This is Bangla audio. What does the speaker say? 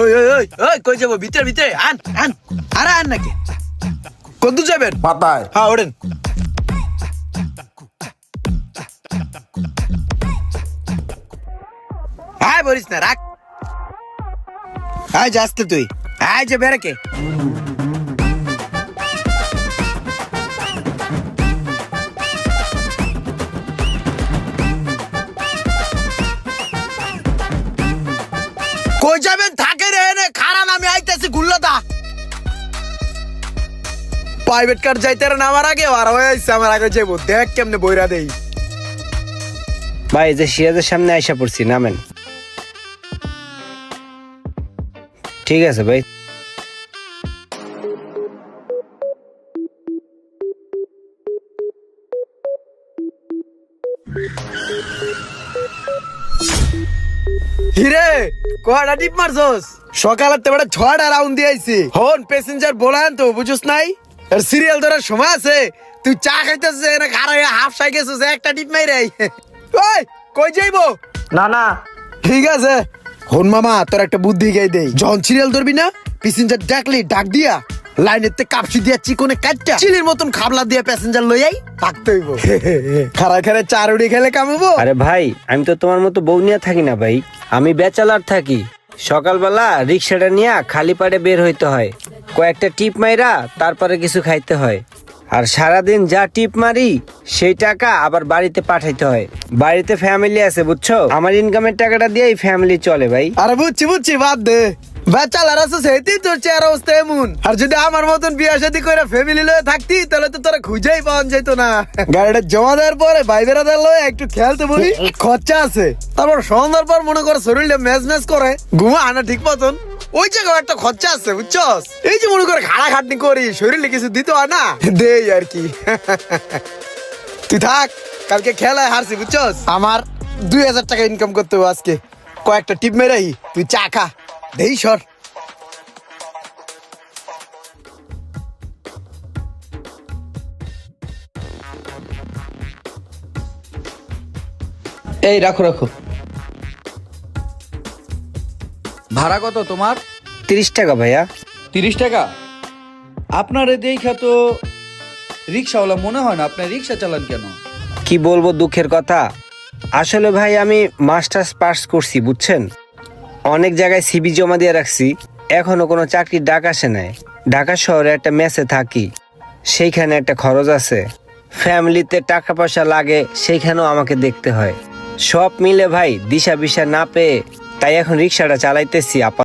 ওই ওই ওই ওই কই যাবো? ভিতরে ভিতরে আন আন। আরে আন নাকি? কত যাবেন? পাতায়। হ্যাঁ ওড়েন। আয় বলিস না, রাখ। আয় যাস তো তুই। আয় যে বেরকে। কই যাবেন? থাকে রে নে খারান, আমি আইতেছি গুল্লাদা। প্রাইভেট কার যাইতে রে নামার আগে আর হয়ে আইছে আমার আগে যাইবো। দেখ কেমনে বইরা দেই। ভাই যে সিরাজের সামনে আইসা পড়ছি, নামেন। ঠিক আছে ভাই। হিরে কয়টা টিপ মারছস? সকালের তো বেটা 6টা রাউন্ড দিয়ে আইছি। হন প্যাসেঞ্জার বলান তো বুঝছস নাই? আর সিরিয়াল ধরার সময় আছে? তুই চা খাইতেছিস না খারাপ হাফ সাই গেছিস একটা টিপ মাইরে। ওই কই যাইবো? না না, ঠিক আছে। হন মামা তোর একটা বুদ্ধি গাই দেই। যখন সিরিয়াল ধরবি না, প্যাসেঞ্জার ডাকলি ডাক দিয়া লাইনেতে কাপসি দিয়া চিকনে কাটটা চিলির মতন খাবলা দিয়া প্যাসেঞ্জার লইয়াই থাকতে হইব। খারা খারা চারুড়ি খেলে কামাবো। আরে ভাই আমি তো তোমার মতো বউ নিয়ে থাকি না ভাই, আমি ব্যাচেলার থাকি। সকালবেলা রিক্সাটা নিয়ে খালি পাড়ে বের হইতে হয়, কয়েকটা টিপ মাইরা তারপরে কিছু খাইতে হয়। আর সারাদিন যা টিপ মারি সেই টাকা আবার বাড়িতে পাঠাইতে হয়। বাড়িতে ফ্যামিলি আছে বুঝছো, আমার ইনকামের টাকাটা দিয়েই ফ্যামিলি চলে ভাই। আরে বুঝছি বুঝছি, বাদ দে। বেচালার আছে সেইতেই তোর চেহারা অবস্থা এমন। আর যদি আমার মতন বিয়া শাদী করে ফ্যামিলি লয়ে থাকতি তাহলে তো তোরা খুঁজেই পাওয়া যেত না। গাড়িটা জমা দেওয়ার পরে ভাই বেড়াদার লয়ে একটু খেলতে বলি, খরচা আছে। তারপর সন্ধ্যার পর মনে করে শরীরটা ম্যাচ ম্যাচ করে, ঘুমা আনা ঠিক মতন। ওই জায়গায় একটা খরচা আছে বুঝছস। এই যে মনে করে খাড়া খাটনি করি, শরীরে কিছু দিতে হয় না, দেই আর কি। তুই থাক, কালকে খেলায় হারছি বুঝছস। আমার 2000 টাকা ইনকাম করতে হবে আজকে। কয়েকটা টিপ মেরাই তুই চা খা, দেই সর। এই রাখো রাখো। ভাড়া কত তোমার? 30 টাকা ভাইয়া। 30 টাকা? আপনার দেখা তো রিক্সাওয়ালা মনে হয় না, আপনার রিক্সা চালান কেন? কি বলবো দুঃখের কথা, আসলে ভাই আমি মাস্টার্স পাস করছি বুঝছেন। অনেক জায়গায় সিভি জমা দিয়ে রাখছি, এখনো কোনো চাকরির ডাক আসে নাই। ঢাকা শহরে একটা মেসে থাকি, সেইখানে একটা খরচ আছে, ফ্যামিলিতে টাকা পয়সা লাগে, সেইখানেও আমাকে দেখতে হয়। সব মিলে ভাই দিশা বিশা না পেয়ে তাই এখন রিক্সাটা চালাইতেছি।